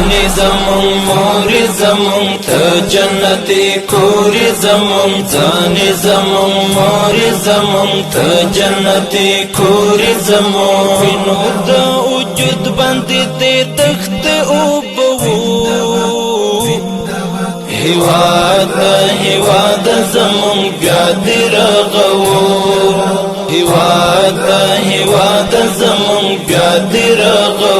ځانې زمون مور زمون ته جنتي کور زمون ځانې زمون مور زمون ته جنتي کور زمون وینو د وجود باندې دې تخت او هیواد زمون بیا دې رغو هیواد زمون بیا دې رغو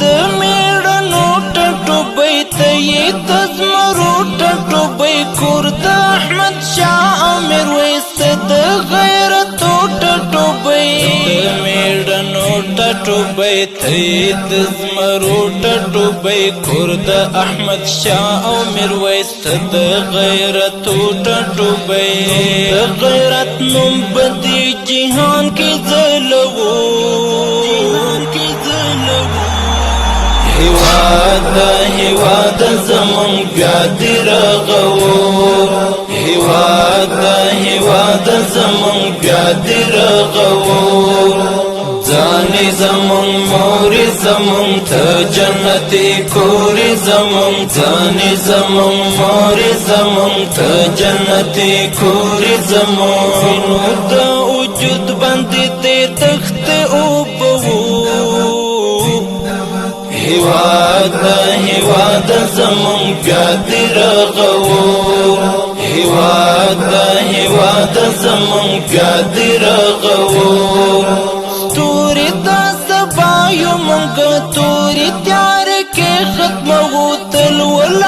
د میړنو ټټوبۍ ته یې د زمرو ټټوبۍ کور د احمد شاه او میرویس د غیرتو ټټوبۍ د میړنو ټټوبۍ ته یې د زمرو ټټوبۍ کور د احمد شاه او میرویس د غیرتو ټټوبۍ د غیرت نوم بدی جهان کې ځلوو هیواد زمون بیا دې رغو هیواد زمون بیا دې رغو ځانې زمون مور زمون ته جنتي کور زمون ځانې زمون مور زمون ته جنتي کور زمون وینو د وجود باندې دې تخت او هیواد زمون بیا دې رغو هیواد زمون بیا دې رغو